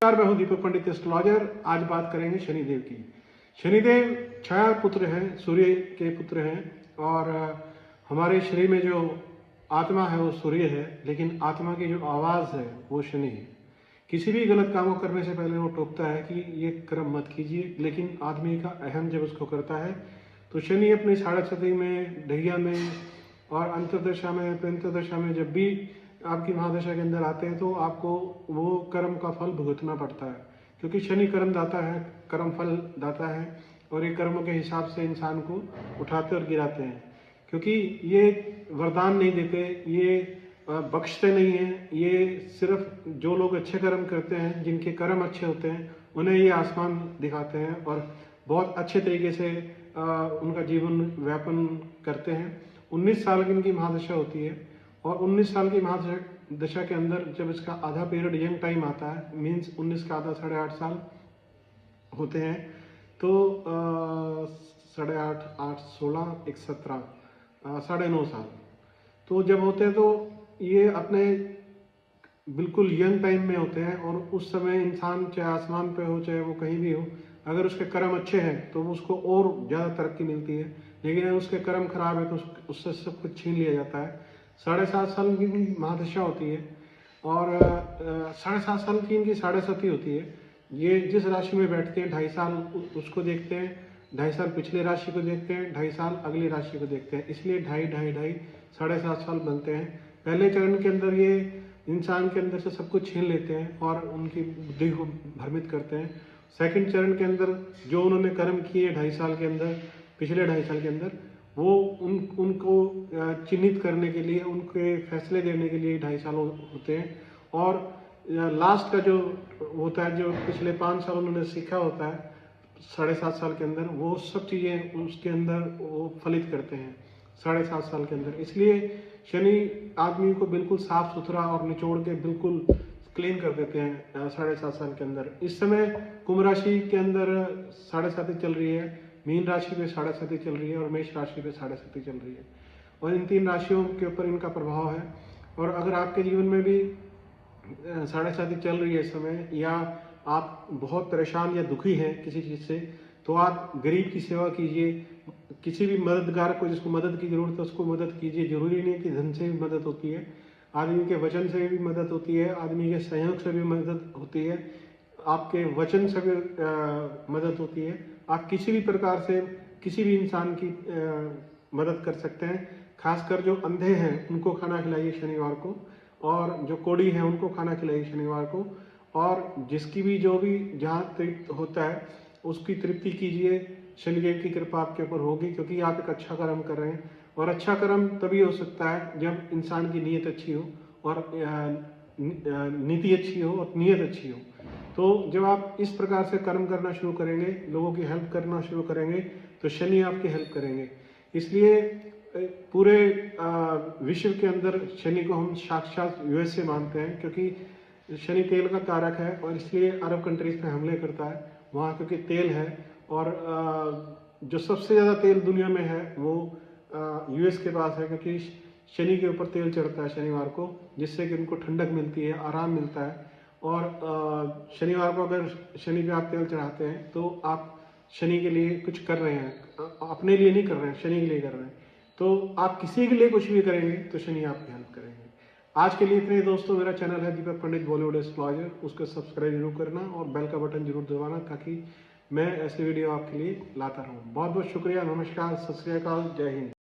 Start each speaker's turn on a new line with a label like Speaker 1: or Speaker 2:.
Speaker 1: मैं हूं दीपक पंडित एस्ट्रोलॉजर। आज बात करेंगे शनिदेव की। शनिदेव छाया पुत्र हैं, सूर्य के पुत्र हैं और हमारे शरीर में जो आत्मा है वो सूर्य है, लेकिन आत्मा की जो आवाज़ है वो शनि है। किसी भी गलत कामों करने से पहले वो टोकता है कि ये कर्म मत कीजिए, लेकिन आदमी का अहम जब उसको करता है तो शनि अपनी साढ़े छठी में, ढैया में और अंतर्दशा में, प्रंतर्दशा में जब भी आपकी महादशा के अंदर आते हैं तो आपको वो कर्म का फल भुगतना पड़ता है, क्योंकि शनि कर्म दाता है, कर्म फल दाता है और ये कर्मों के हिसाब से इंसान को उठाते और गिराते हैं। क्योंकि ये वरदान नहीं देते, ये बख्शते नहीं हैं, ये सिर्फ जो लोग अच्छे कर्म करते हैं, जिनके कर्म अच्छे होते हैं, उन्हें ये आसमान दिखाते हैं और बहुत अच्छे तरीके से उनका जीवन व्यापन करते हैं। 19 साल की इनकी महादशा होती है और 19 साल की महादशा के अंदर जब इसका आधा पीरियड यंग टाइम आता है, मीन्स 19 का आधा 8.5 साल होते हैं, तो 8.5, 8, 16, 1, 17, 9.5 साल तो जब होते हैं तो ये अपने बिल्कुल यंग टाइम में होते हैं और उस समय इंसान चाहे आसमान पे हो चाहे वो कहीं भी हो, अगर उसके कर्म अच्छे हैं तो उसको और ज़्यादा तरक्की मिलती है, लेकिन अगर उसके कर्म खराब है तो उससे सब कुछ छीन लिया जाता है। 7.5 साल की महादशा होती है और 7.5 साल की इनकी 7.5 होती है। ये जिस राशि में बैठते हैं 2.5 साल उसको देखते हैं, 2.5 साल पिछले राशि को देखते हैं, 2.5 साल अगली राशि को देखते हैं, इसलिए 2.5 7.5 साल बनते हैं। पहले चरण के अंदर ये इंसान के अंदर से सब कुछ छीन लेते हैं और उनकी बुद्धि को भ्रमित करते हैं। सेकंड चरण के अंदर जो उन्होंने कर्म किए 2.5 साल के अंदर, पिछले 2.5 साल के अंदर, वो उनको चिन्हित करने के लिए, उनके फैसले देने के लिए 2.5 साल होते हैं। और लास्ट का जो होता है, जो पिछले 5 साल उन्होंने सीखा होता है 7.5 साल के अंदर, वो सब चीज़ें उसके अंदर वो फलित करते हैं 7.5 साल के अंदर। इसलिए शनि आदमी को बिल्कुल साफ सुथरा और निचोड़ के बिल्कुल क्लीन कर देते हैं 7.5 साल के अंदर। इस समय कुंभ राशि के अंदर 7.5 चल रही है, मीन राशि पे 7.5 चल रही है और मेष राशि पे 7.5 चल रही है और इन 3 राशियों के ऊपर इनका प्रभाव है। और अगर आपके जीवन में भी 7.5 चल रही है इस समय, या आप बहुत परेशान या दुखी हैं किसी चीज़ से, तो आप गरीब की सेवा कीजिए, किसी भी मददगार को जिसको मदद की जरूरत है उसको मदद कीजिए। जरूरी नहीं कि धन से भी मदद होती है, आदमी के वचन से भी मदद होती है, आदमी के सहयोग से भी मदद होती है, आपके वचन से भी मदद होती है। आप किसी भी प्रकार से किसी भी इंसान की मदद कर सकते हैं। खासकर जो अंधे हैं उनको खाना खिलाइए शनिवार को, और जो कोढ़ी हैं उनको खाना खिलाइए शनिवार को, और जिसकी भी जो भी जहाँ तृप्त होता है उसकी तृप्ति कीजिए। शनिदेव की कृपा आपके ऊपर होगी, क्योंकि आप एक अच्छा कर्म कर रहे हैं और अच्छा कर्म तभी हो सकता है जब इंसान की नीयत अच्छी हो और नीति अच्छी हो और नीयत अच्छी हो। तो जब आप इस प्रकार से कर्म करना शुरू करेंगे, लोगों की हेल्प करना शुरू करेंगे, तो शनि आपकी हेल्प करेंगे। इसलिए पूरे विश्व के अंदर शनि को हम साक्षात यूएस से मानते हैं, क्योंकि शनि तेल का कारक है और इसलिए अरब कंट्रीज पे हमले करता है वहाँ, क्योंकि तेल है। और जो सबसे ज़्यादा तेल दुनिया में है वो यूएस के पास है, क्योंकि शनि के ऊपर तेल चढ़ता है शनिवार को, जिससे कि उनको ठंडक मिलती है, आराम मिलता है। और शनिवार को अगर शनि पे आप तेल चढ़ाते हैं तो आप शनि के लिए कुछ कर रहे हैं, अपने लिए नहीं कर रहे हैं, शनि के लिए कर रहे हैं। तो आप किसी के लिए कुछ भी करेंगे तो शनि आपकी हेल्प करेंगे। आज के लिए इतने ही दोस्तों। मेरा चैनल है दीपक पंडित बॉलीवुड एस्ट्रोलॉजर, उसको सब्सक्राइब जरूर करना और बेल का बटन जरूर दबाना, ताकि मैं ऐसे वीडियो आपके लिए लाता रहूँ। बहुत बहुत शुक्रिया, नमस्कार, सत श्री अकाल, जय हिंद।